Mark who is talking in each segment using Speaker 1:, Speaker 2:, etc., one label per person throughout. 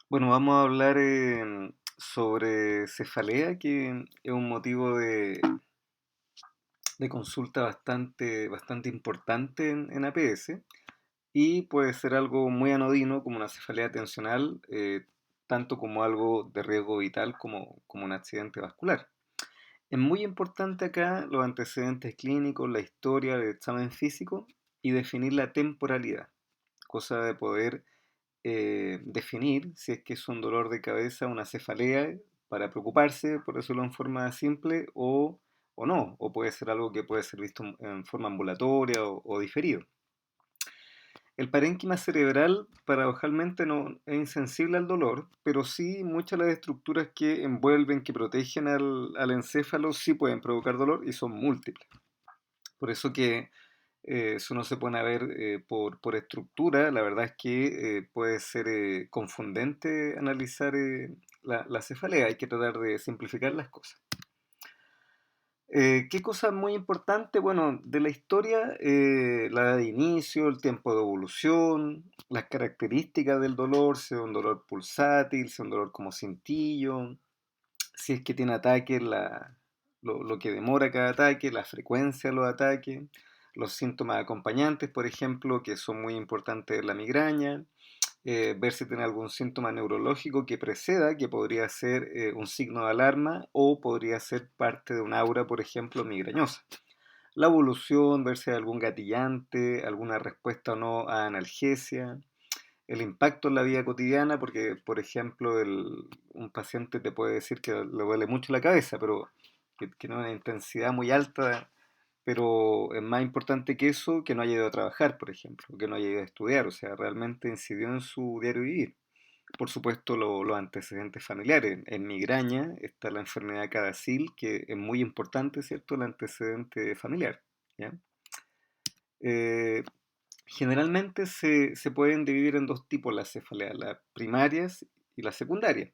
Speaker 1: Bueno, vamos a hablar sobre cefalea, que es un motivo de consulta bastante importante en APS y puede ser algo muy anodino como una cefalea tensional, tanto como algo de riesgo vital como un accidente vascular. Es muy importante acá los antecedentes clínicos, la historia, el examen físico y definir la temporalidad, cosa de poder definir si es que es un dolor de cabeza, una cefalea, para preocuparse, por decirlo en forma simple, o no, o puede ser algo que puede ser visto en forma ambulatoria o diferido. El parénquima cerebral paradojalmente no es insensible al dolor, pero sí muchas de las estructuras que envuelven, que protegen al encéfalo, sí pueden provocar dolor y son múltiples. Por eso que si uno se pone a ver por estructura, la verdad es que puede ser confundente analizar la cefalea. Hay que tratar de simplificar las cosas. ¿Qué cosa muy importante? Bueno, de la historia, la edad de inicio, el tiempo de evolución, las características del dolor, si es un dolor pulsátil, si es un dolor como cintillo, si es que tiene ataques, lo que demora cada ataque, la frecuencia de los ataques, los síntomas acompañantes, por ejemplo, que son muy importantes en la migraña, ver si tiene algún síntoma neurológico que preceda, que podría ser un signo de alarma o podría ser parte de un aura, por ejemplo, migrañosa. La evolución, ver si hay algún gatillante, alguna respuesta o no a analgesia, el impacto en la vida cotidiana, porque, por ejemplo, un paciente te puede decir que le duele mucho la cabeza, pero que no es una intensidad muy alta, pero es más importante que eso, que no haya ido a trabajar, por ejemplo, o que no haya ido a estudiar, o sea, realmente incidió en su diario vivir. Por supuesto, los antecedentes familiares. En migraña está la enfermedad CADASIL, que es muy importante, ¿cierto? El antecedente familiar, ¿ya? Eh, Generalmente se pueden dividir en dos tipos las cefaleas, las primarias y las secundarias.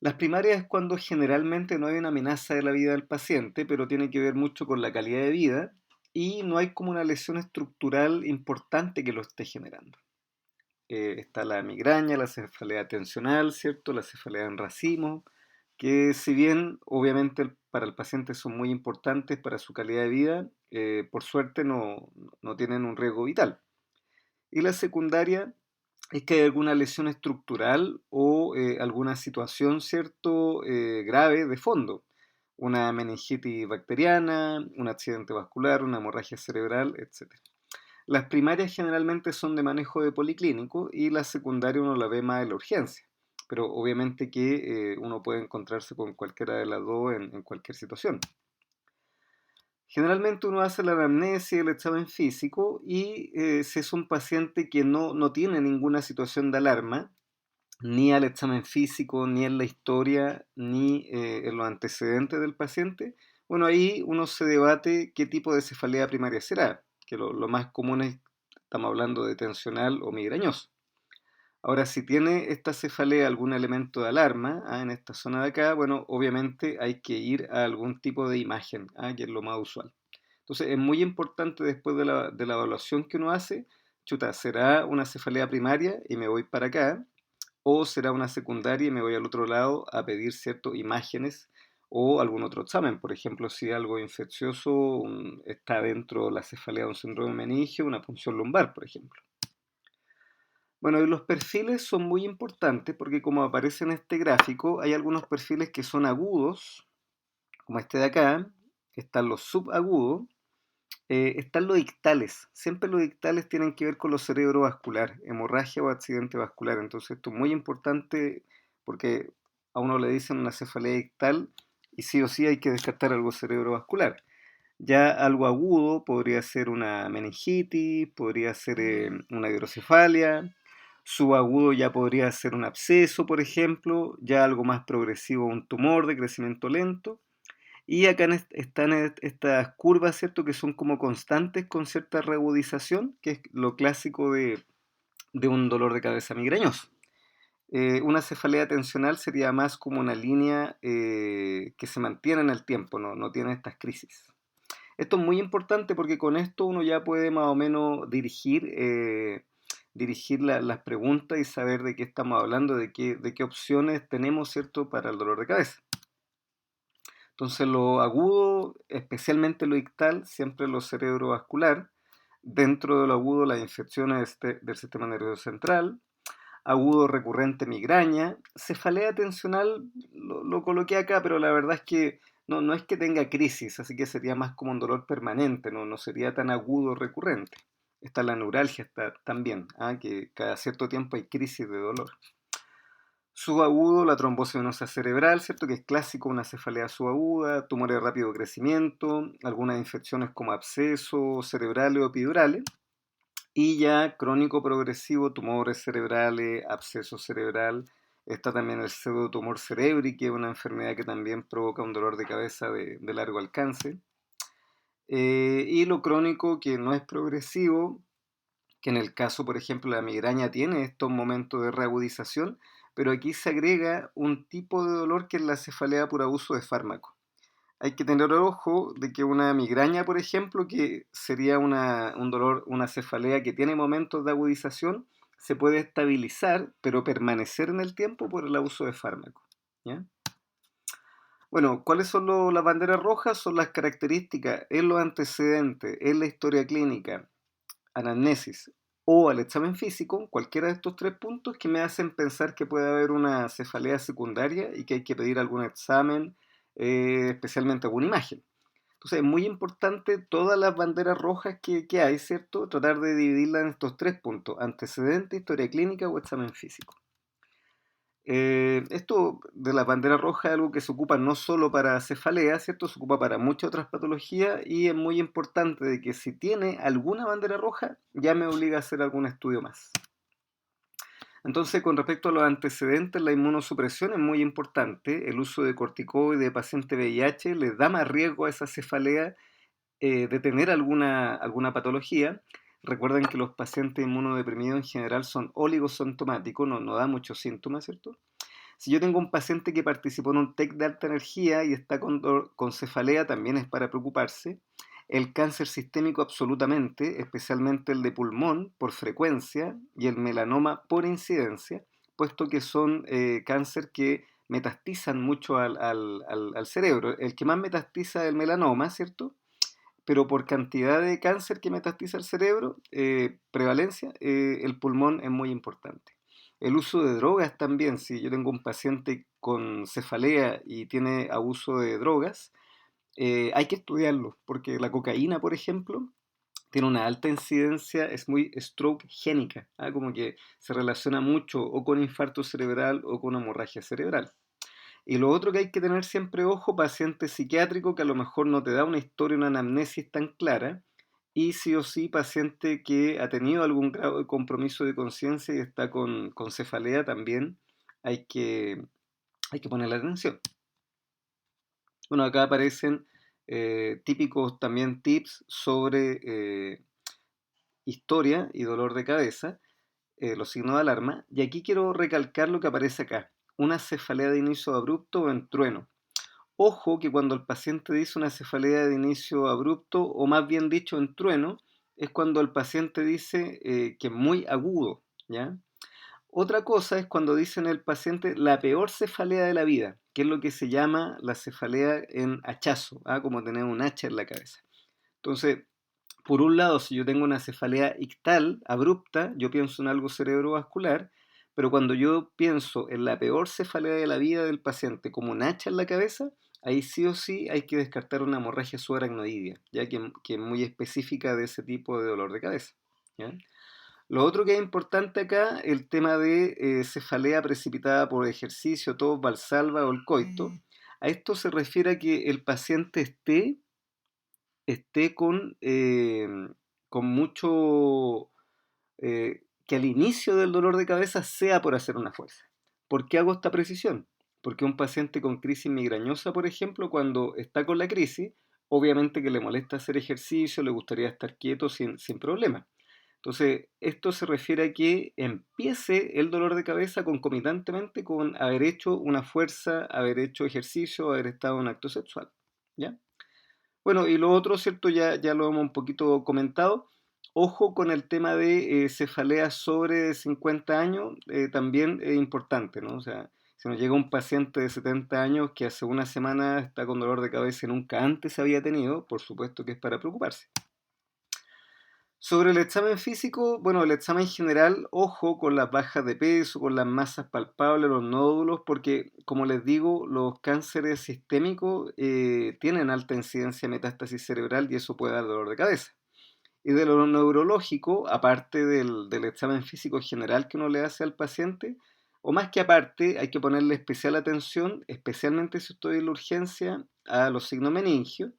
Speaker 1: Las primarias es cuando generalmente no hay una amenaza de la vida del paciente, pero tiene que ver mucho con la calidad de vida y no hay como una lesión estructural importante que lo esté generando. Está la migraña, la cefalea tensional, ¿cierto? La cefalea en racimo, que si bien obviamente para el paciente son muy importantes para su calidad de vida, por suerte no tienen un riesgo vital. Y la secundaria es que hay alguna lesión estructural o alguna situación, ¿cierto?, grave de fondo. Una meningitis bacteriana, un accidente vascular, una hemorragia cerebral, etc. Las primarias generalmente son de manejo de policlínico y la secundaria uno la ve más en la urgencia. Pero obviamente que uno puede encontrarse con cualquiera de las dos en cualquier situación. Generalmente uno hace la anamnesis, el examen físico y si es un paciente que no tiene ninguna situación de alarma, ni al examen físico, ni en la historia, ni en los antecedentes del paciente, bueno, ahí uno se debate qué tipo de cefalea primaria será, que lo más común es, estamos hablando de tensional o migrañoso. Ahora, si tiene esta cefalea algún elemento de alarma, en esta zona de acá, bueno, obviamente hay que ir a algún tipo de imagen, que es lo más usual. Entonces, es muy importante después de la evaluación que uno hace, chuta, ¿será una cefalea primaria y me voy para acá? ¿O será una secundaria y me voy al otro lado a pedir ciertas imágenes o algún otro examen? Por ejemplo, si algo infeccioso está dentro de la cefalea de un síndrome meningio, una punción lumbar, por ejemplo. Bueno, y los perfiles son muy importantes porque como aparece en este gráfico, hay algunos perfiles que son agudos, como este de acá, están los subagudos, están los dictales. Siempre los dictales tienen que ver con lo cerebrovascular, hemorragia o accidente vascular. Entonces esto es muy importante porque a uno le dicen una cefalea dictal y sí o sí hay que descartar algo cerebrovascular. Ya algo agudo podría ser una meningitis, podría ser una hidrocefalia. Subagudo ya podría ser un absceso, por ejemplo. Ya algo más progresivo, un tumor de crecimiento lento. Y acá están estas curvas, ¿cierto? Que son como constantes con cierta reagudización, que es lo clásico de un dolor de cabeza migrañoso. Una cefalea tensional sería más como una línea que se mantiene en el tiempo, no tiene estas crisis. Esto es muy importante porque con esto uno ya puede más o menos dirigir dirigir las preguntas y saber de qué estamos hablando, de qué opciones tenemos, ¿cierto?, para el dolor de cabeza. Entonces, lo agudo, especialmente lo ictal, siempre lo cerebrovascular. Dentro de lo agudo, las infecciones del sistema nervioso central. Agudo recurrente migraña. Cefalea tensional lo coloqué acá, pero la verdad es que no es que tenga crisis, así que sería más como un dolor permanente, no sería tan agudo recurrente. Está la neuralgia también, que cada cierto tiempo hay crisis de dolor. Subagudo, la trombosis venosa cerebral, ¿cierto? Que es clásico, una cefalea subaguda, tumores de rápido crecimiento, algunas infecciones como abscesos cerebrales o epidurales. Y ya crónico progresivo, tumores cerebrales, absceso cerebral. Está también el pseudotumor cerebri, que es una enfermedad que también provoca un dolor de cabeza de largo alcance. Y lo crónico, que no es progresivo, que en el caso, por ejemplo, la migraña tiene estos momentos de reagudización, pero aquí se agrega un tipo de dolor que es la cefalea por abuso de fármacos. Hay que tener ojo de que una migraña, por ejemplo, que sería un dolor, una cefalea que tiene momentos de agudización, se puede estabilizar, pero permanecer en el tiempo por el abuso de fármacos. ¿Ya? Bueno, ¿cuáles son las banderas rojas? Son las características en los antecedentes, en la historia clínica, anamnesis o al examen físico, cualquiera de estos tres puntos que me hacen pensar que puede haber una cefalea secundaria y que hay que pedir algún examen, especialmente alguna imagen. Entonces es muy importante todas las banderas rojas que hay, ¿cierto? Tratar de dividirlas en estos tres puntos: antecedente, historia clínica o examen físico. Esto de la bandera roja es algo que se ocupa no solo para cefalea, ¿cierto? Se ocupa para muchas otras patologías y es muy importante de que si tiene alguna bandera roja, ya me obliga a hacer algún estudio más. Entonces, con respecto a los antecedentes, la inmunosupresión es muy importante. El uso de corticoides de paciente VIH les da más riesgo a esa cefalea de tener alguna patología. Recuerden que los pacientes inmunodeprimidos en general son oligosintomáticos, no da muchos síntomas, ¿cierto? Si yo tengo un paciente que participó en un TEC de alta energía y está con cefalea, también es para preocuparse. El cáncer sistémico absolutamente, especialmente el de pulmón por frecuencia y el melanoma por incidencia, puesto que son cáncer que metastizan mucho al cerebro. El que más metastiza es el melanoma, ¿cierto? Pero por cantidad de cáncer que metastiza el cerebro, prevalencia, el pulmón es muy importante. El uso de drogas también, si yo tengo un paciente con cefalea y tiene abuso de drogas, hay que estudiarlo, porque la cocaína, por ejemplo, tiene una alta incidencia, es muy stroke génica, como que se relaciona mucho o con infarto cerebral o con hemorragia cerebral. Y lo otro que hay que tener siempre ojo, paciente psiquiátrico que a lo mejor no te da una historia, una anamnesis tan clara, y sí o sí paciente que ha tenido algún grado de compromiso de conciencia y está con cefalea también, hay que, hay que ponerle atención. Bueno, acá aparecen típicos también tips sobre historia y dolor de cabeza, los signos de alarma, y aquí quiero recalcar lo que aparece acá: una cefalea de inicio abrupto o en trueno. Ojo que cuando el paciente dice una cefalea de inicio abrupto, o más bien dicho en trueno, es cuando el paciente dice que es muy agudo, ¿ya? Otra cosa es cuando dicen el paciente la peor cefalea de la vida, que es lo que se llama la cefalea en hachazo, como tener un hacha en la cabeza. Entonces, por un lado, si yo tengo una cefalea ictal, abrupta, yo pienso en algo cerebrovascular, pero cuando yo pienso en la peor cefalea de la vida del paciente como un hacha en la cabeza, ahí sí o sí hay que descartar una hemorragia subaracnoidea, ya que es muy específica de ese tipo de dolor de cabeza. ¿Ya? Lo otro que es importante acá, el tema de cefalea precipitada por ejercicio, tos, valsalva o el coito. A esto se refiere a que el paciente esté con mucho, que al inicio del dolor de cabeza sea por hacer una fuerza. ¿Por qué hago esta precisión? Porque un paciente con crisis migrañosa, por ejemplo, cuando está con la crisis, obviamente que le molesta hacer ejercicio, le gustaría estar quieto sin problema. Entonces, esto se refiere a que empiece el dolor de cabeza concomitantemente con haber hecho una fuerza, haber hecho ejercicio, haber estado en un acto sexual. ¿Ya? Bueno, y lo otro, ¿cierto? Ya lo hemos un poquito comentado. Ojo con el tema de cefaleas sobre 50 años, también es importante, ¿no? O sea, si nos llega un paciente de 70 años que hace una semana está con dolor de cabeza y nunca antes había tenido, por supuesto que es para preocuparse. Sobre el examen físico, bueno, el examen general, ojo con las bajas de peso, con las masas palpables, los nódulos, porque como les digo, los cánceres sistémicos tienen alta incidencia de metástasis cerebral y eso puede dar dolor de cabeza. Y de lo neurológico, aparte del examen físico general que uno le hace al paciente, o más que aparte, hay que ponerle especial atención, especialmente si estoy en la urgencia, a los signos meningios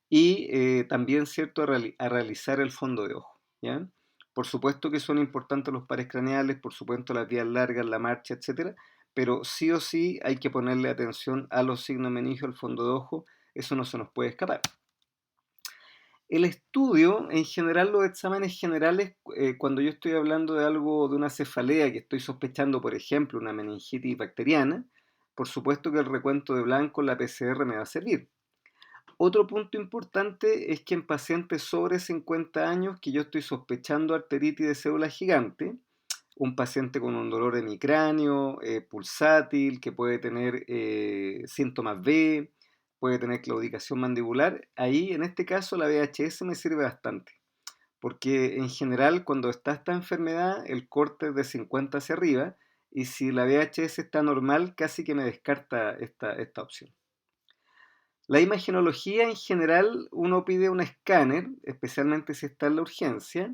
Speaker 1: y también, ¿cierto?, a realizar el fondo de ojo, ¿ya? Por supuesto que son importantes los pares craneales, por supuesto las vías largas, la marcha, etcétera, pero sí o sí hay que ponerle atención a los signos meningios, al fondo de ojo, eso no se nos puede escapar. El estudio, en general, los exámenes generales, cuando yo estoy hablando de algo, de una cefalea, que estoy sospechando, por ejemplo, una meningitis bacteriana, por supuesto que el recuento de blanco, la PCR, me va a servir. Otro punto importante es que en pacientes sobre 50 años, que yo estoy sospechando arteritis de célula gigante, un paciente con un dolor hemicráneo, pulsátil, que puede tener síntomas B, puede tener claudicación mandibular, ahí en este caso la VHS me sirve bastante, porque en general cuando está esta enfermedad el corte es de 50 hacia arriba y si la VHS está normal casi que me descarta esta opción. La imagenología en general uno pide un escáner, especialmente si está en la urgencia,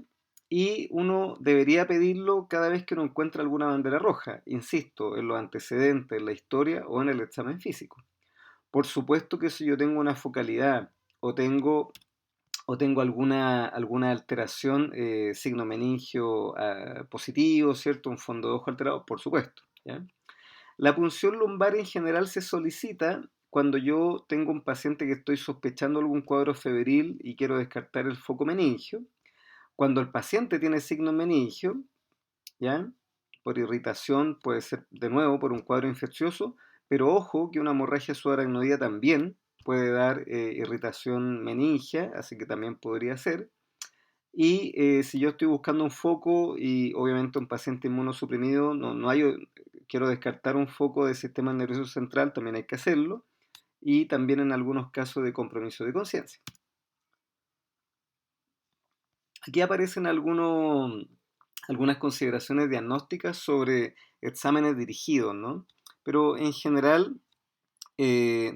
Speaker 1: y uno debería pedirlo cada vez que uno encuentra alguna bandera roja, insisto, en los antecedentes, en la historia o en el examen físico. Por supuesto que si yo tengo una focalidad o tengo, alguna alteración, signo meningio positivo, ¿cierto? Un fondo de ojo alterado, por supuesto, ¿ya? La punción lumbar en general se solicita cuando yo tengo un paciente que estoy sospechando algún cuadro febril y quiero descartar el foco meningio. Cuando el paciente tiene signo meningio, ¿ya? Por irritación, puede ser de nuevo por un cuadro infeccioso, pero ojo que una hemorragia subaracnoidea también puede dar irritación meningia, así que también podría ser. Y si yo estoy buscando un foco y obviamente un paciente inmunosuprimido, no hay, quiero descartar un foco del sistema nervioso central, también hay que hacerlo. Y también en algunos casos de compromiso de conciencia. Aquí aparecen algunas consideraciones diagnósticas sobre exámenes dirigidos, ¿no? Pero en general,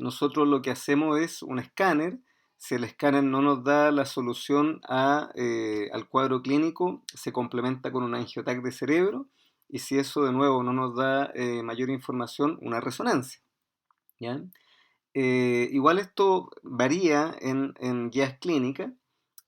Speaker 1: nosotros lo que hacemos es un escáner. Si el escáner no nos da la solución al cuadro clínico, se complementa con un angiotac de cerebro. Y si eso de nuevo no nos da mayor información, una resonancia, ¿ya? Igual esto varía en guías clínicas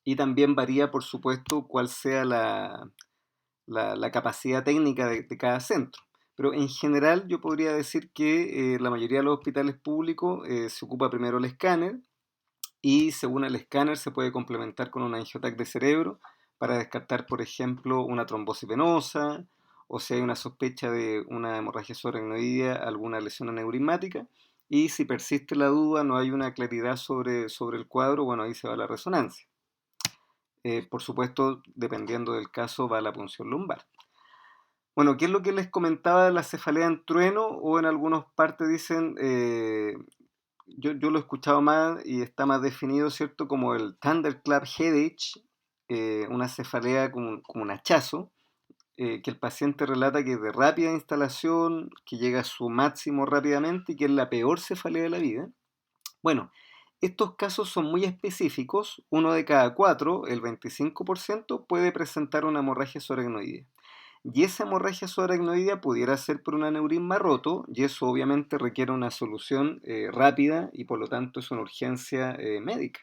Speaker 1: y también varía, por supuesto, cuál sea la capacidad técnica de cada centro. Pero en general yo podría decir que la mayoría de los hospitales públicos se ocupa primero el escáner y según el escáner se puede complementar con un angiotac de cerebro para descartar, por ejemplo, una trombosis venosa o si hay una sospecha de una hemorragia subaracnoidea, alguna lesión aneurismática. Y si persiste la duda, no hay una claridad sobre el cuadro, bueno, ahí se va a la resonancia. Por supuesto, dependiendo del caso, va a la punción lumbar. Bueno, ¿qué es lo que les comentaba de la cefalea en trueno? O en algunas partes dicen, yo lo he escuchado más y está más definido, ¿cierto? Como el Thunderclap Headache, una cefalea como un hachazo, que el paciente relata que es de rápida instalación, que llega a su máximo rápidamente y que es la peor cefalea de la vida. Bueno, estos casos son muy específicos. Uno de cada cuatro, el 25%, puede presentar una hemorragia subaracnoidea. Y esa hemorragia subaracnoidea pudiera ser por un aneurisma roto, y eso obviamente requiere una solución rápida y por lo tanto es una urgencia médica.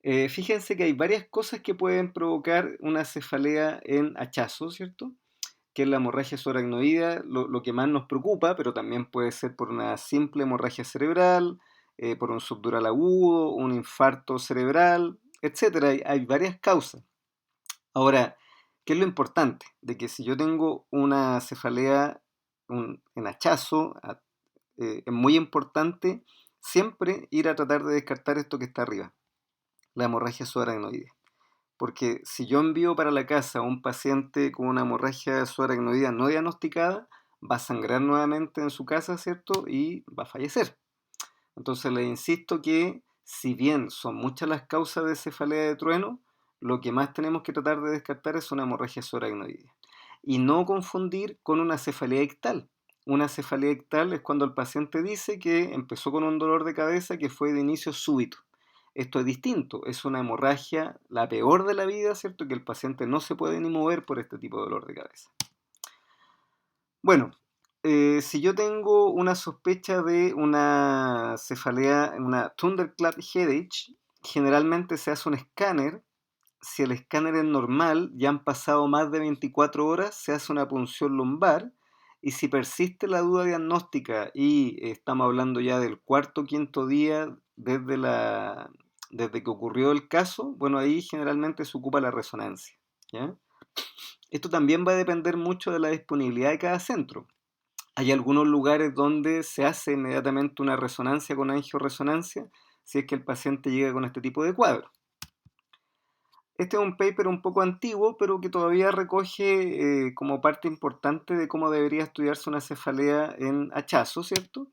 Speaker 1: Fíjense que hay varias cosas que pueden provocar una cefalea en hachazo, ¿cierto? Que es la hemorragia subaracnoidea, lo que más nos preocupa, pero también puede ser por una simple hemorragia cerebral, por un subdural agudo, un infarto cerebral, etcétera. Hay varias causas. Ahora, ¿qué es lo importante? De que si yo tengo una cefalea en hachazo, es muy importante siempre ir a tratar de descartar esto que está arriba, la hemorragia subaracnoidea. Porque si yo envío para la casa a un paciente con una hemorragia subaracnoidea no diagnosticada, va a sangrar nuevamente en su casa, ¿cierto? Y va a fallecer. Entonces le insisto que si bien son muchas las causas de cefalea de trueno, lo que más tenemos que tratar de descartar es una hemorragia subaracnoidea. Y no confundir con una cefalea ictal. Una cefalea ictal es cuando el paciente dice que empezó con un dolor de cabeza que fue de inicio súbito. Esto es distinto, es una hemorragia, la peor de la vida, ¿cierto? Que el paciente no se puede ni mover por este tipo de dolor de cabeza. Bueno, si yo tengo una sospecha de una cefalea, una thunderclap headache, generalmente se hace un escáner. Si el escáner es normal, ya han pasado más de 24 horas, se hace una punción lumbar. Y si persiste la duda diagnóstica y estamos hablando ya del cuarto o quinto día desde que ocurrió el caso, bueno, ahí generalmente se ocupa la resonancia, ¿ya? Esto también va a depender mucho de la disponibilidad de cada centro. Hay algunos lugares donde se hace inmediatamente una resonancia con angioresonancia si es que el paciente llega con este tipo de cuadro. Este es un paper un poco antiguo, pero que todavía recoge como parte importante de cómo debería estudiarse una cefalea en hachazo, ¿cierto?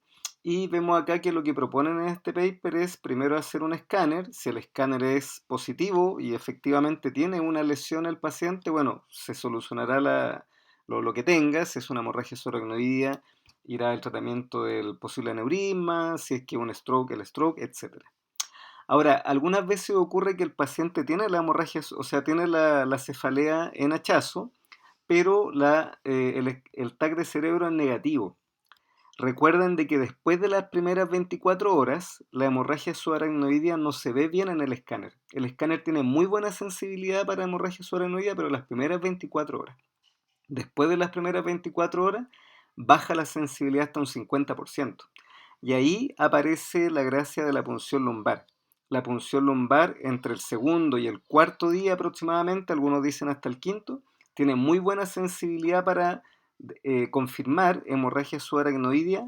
Speaker 1: Y vemos acá que lo que proponen en este paper es primero hacer un escáner. Si el escáner es positivo y efectivamente tiene una lesión el paciente, bueno, se solucionará lo que tenga. Si es una hemorragia subaracnoidea, irá al tratamiento del posible aneurisma, si es que un stroke, el stroke, etc. Ahora, algunas veces ocurre que el paciente tiene la hemorragia, o sea, tiene la cefalea en hachazo, pero el TAC de cerebro es negativo. Recuerden de que después de las primeras 24 horas, la hemorragia subaracnoidea no se ve bien en el escáner. El escáner tiene muy buena sensibilidad para hemorragia subaracnoidea, pero las primeras 24 horas. Después de las primeras 24 horas, baja la sensibilidad hasta un 50%. Y ahí aparece la gracia de la punción lumbar. La punción lumbar entre el segundo y el cuarto día aproximadamente, algunos dicen hasta el quinto, tiene muy buena sensibilidad para confirmar hemorragia subaracnoidea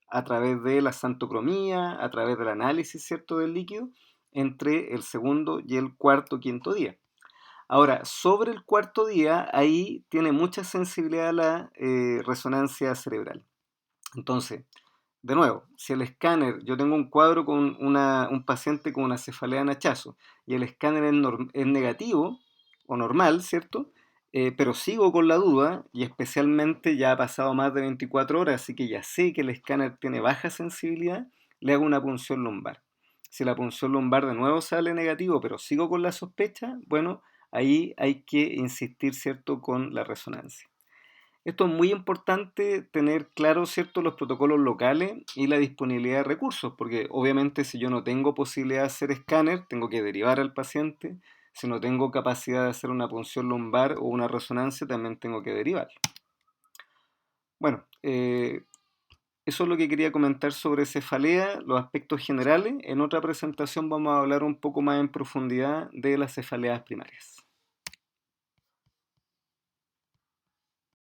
Speaker 1: a través de la xantocromía, a través del análisis, ¿cierto?, del líquido entre el segundo y el cuarto o quinto día. Ahora, sobre el cuarto día, ahí tiene mucha sensibilidad la resonancia cerebral. Entonces, de nuevo, si el escáner, yo tengo un cuadro con un paciente con una cefalea en hachazo y el escáner es negativo o normal, ¿cierto? Pero sigo con la duda y especialmente ya ha pasado más de 24 horas, así que ya sé que el escáner tiene baja sensibilidad, le hago una punción lumbar. Si la punción lumbar de nuevo sale negativo, pero sigo con la sospecha, bueno, ahí hay que insistir, ¿cierto?, con la resonancia. Esto es muy importante tener claro, ¿cierto?, los protocolos locales y la disponibilidad de recursos, porque obviamente si yo no tengo posibilidad de hacer escáner, tengo que derivar al paciente. Si no tengo capacidad de hacer una punción lumbar o una resonancia, también tengo que derivar. Bueno, eso es lo que quería comentar sobre cefalea, los aspectos generales. En otra presentación vamos a hablar un poco más en profundidad de las cefaleas primarias.